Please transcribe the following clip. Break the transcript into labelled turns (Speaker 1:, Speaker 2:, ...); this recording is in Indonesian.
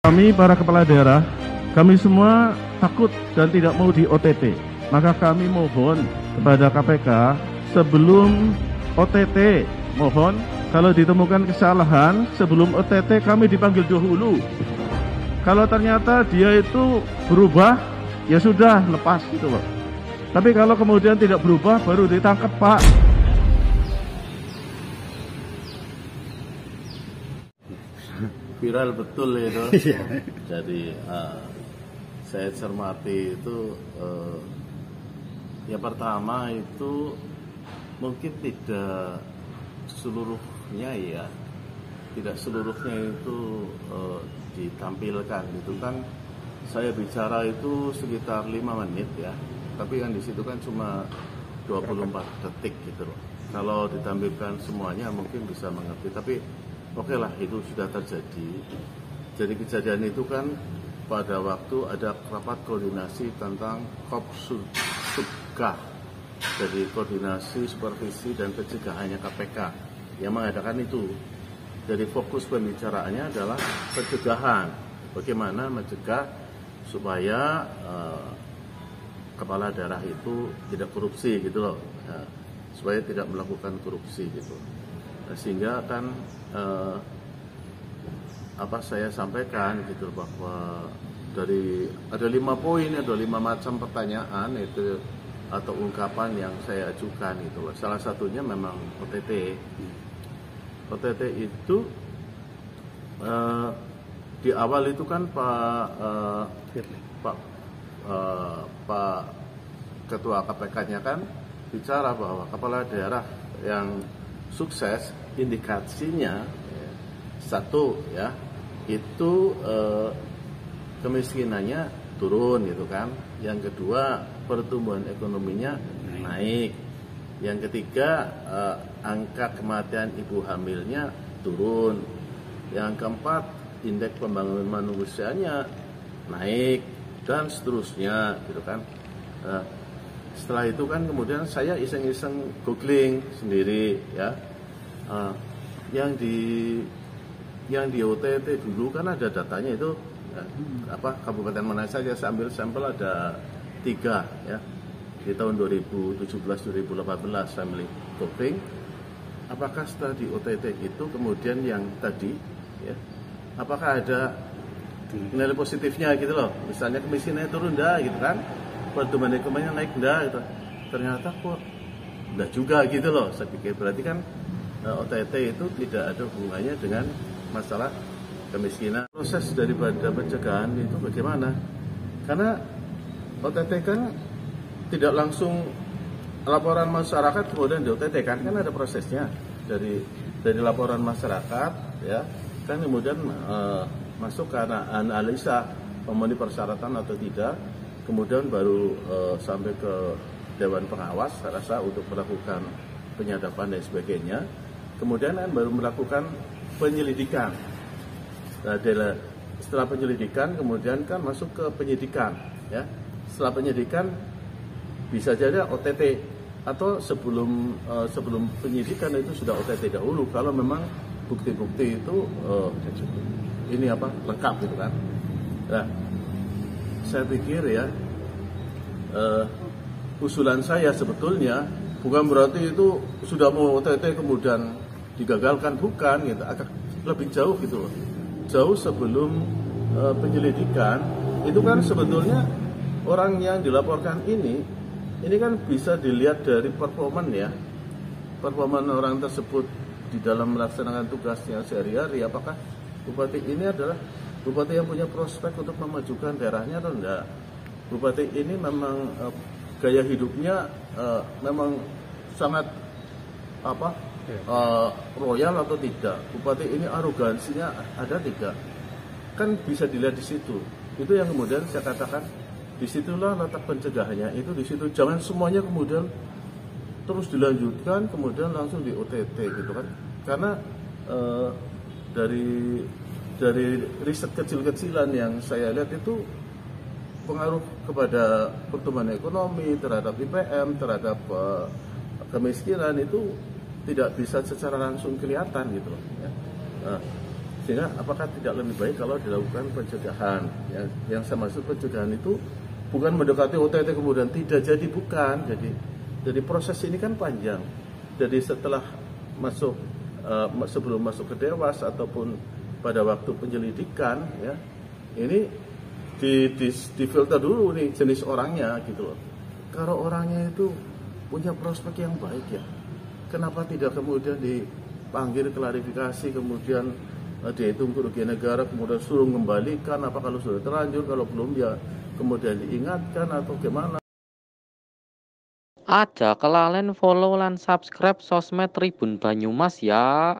Speaker 1: Kami para kepala daerah, kami semua takut dan tidak mau di OTT. Maka kami mohon kepada KPK sebelum OTT, mohon kalau ditemukan kesalahan sebelum OTT kami dipanggil dahulu. Kalau ternyata dia itu berubah, ya sudah lepas gitu loh. Tapi kalau kemudian tidak berubah baru ditangkap, Pak.
Speaker 2: Viral betul itu. Jadi saya cermati itu yang pertama itu mungkin tidak seluruhnya ya, tidak seluruhnya itu ditampilkan gitu kan. Saya bicara itu sekitar 5 menit ya, tapi kan di situ kan cuma 24 detik gitu loh. Kalau ditampilkan semuanya mungkin bisa mengerti, tapi oke lah, itu sudah terjadi. Jadi kejadian itu kan pada waktu ada rapat koordinasi tentang Kopsubka, jadi koordinasi supervisi dan pencegahannya KPK yang mengadakan itu. Jadi fokus pembicaraannya adalah pencegahan, bagaimana mencegah supaya kepala daerah itu tidak korupsi gitu loh, supaya tidak melakukan korupsi gitu. Sehingga kan saya sampaikan gitu bahwa dari ada 5 poin, ada 5 macam pertanyaan itu atau ungkapan yang saya ajukan itu. Salah satunya memang OTT. OTT itu di awal itu kan Pak Ketua KPK-nya kan bicara bahwa kepala daerah yang sukses indikasinya satu ya, itu kemiskinannya turun gitu kan. Yang kedua, pertumbuhan ekonominya naik. Yang ketiga, angka kematian ibu hamilnya turun. Yang keempat, indeks pembangunan manusianya naik dan seterusnya gitu kan. Setelah itu kan kemudian saya iseng-iseng googling sendiri ya, yang di OTT dulu kan ada datanya itu kabupaten mana saja. Saya ambil sampel ada 3 ya, di tahun 2017-2018 saya googling. Apakah setelah di OTT itu kemudian yang tadi ya, apakah ada nilai positifnya gitu loh, misalnya kemiskinannya turun dah gitu kan, pertumbuhan ekonominya naik dah gitu. Ternyata kok enggak juga gitu loh. Saya pikir berarti kan OTT itu tidak ada hubungannya dengan masalah kemiskinan. Proses daripada pencegahan itu bagaimana? Karena OTT kan tidak langsung laporan masyarakat kemudian di OTT kan ada prosesnya dari laporan masyarakat ya kan, kemudian masuk ke analisa memenuhi persyaratan atau tidak, kemudian baru sampai ke Dewan Pengawas saya rasa untuk melakukan penyadapan dan sebagainya. Kemudian kan baru melakukan penyelidikan. Nah, setelah penyelidikan kemudian kan masuk ke penyidikan ya. Setelah penyidikan bisa jadi OTT atau sebelum penyidikan itu sudah OTT dahulu kalau memang bukti-bukti itu lengkap gitu kan. Nah, saya pikir ya usulan saya sebetulnya bukan berarti itu sudah mau OTT kemudian digagalkan, bukan gitu, agak lebih jauh gitu loh. Jauh sebelum penyelidikan itu kan sebetulnya orang yang dilaporkan ini kan bisa dilihat dari performan orang tersebut di dalam melaksanakan tugasnya sehari-hari. Apakah bupati ini adalah bupati yang punya prospek untuk memajukan daerahnya atau enggak? Bupati ini memang gaya hidupnya memang sangat royal atau tidak? Bupati ini arogansinya ada tidak? Kan bisa dilihat di situ. Itu yang kemudian saya katakan disitulah letak pencegahannya. Itu di situ. Jangan semuanya kemudian terus dilanjutkan kemudian langsung di OTT gitu kan? Karena dari riset kecil-kecilan yang saya lihat itu pengaruh kepada pertumbuhan ekonomi, terhadap IPM, terhadap kemiskinan itu tidak bisa secara langsung kelihatan gitu loh. Ya. Sehingga apakah tidak lebih baik kalau dilakukan pencegahan? Yang saya maksud pencegahan itu bukan mendekati OTT kemudian tidak jadi, bukan. Jadi proses ini kan panjang. Jadi setelah masuk sebelum masuk ke Dewas ataupun pada waktu penyelidikan, ya, ini difilter dulu nih jenis orangnya gitu loh. Kalau orangnya itu punya prospek yang baik, ya kenapa tidak kemudian dipanggil klarifikasi, kemudian dihitung kerugian negara, kemudian suruh mengembalikan, apa kalau sudah terlanjur, kalau belum ya kemudian diingatkan atau gimana.
Speaker 3: Aja kelalen follow lan subscribe sosmed Tribun Banyumas ya.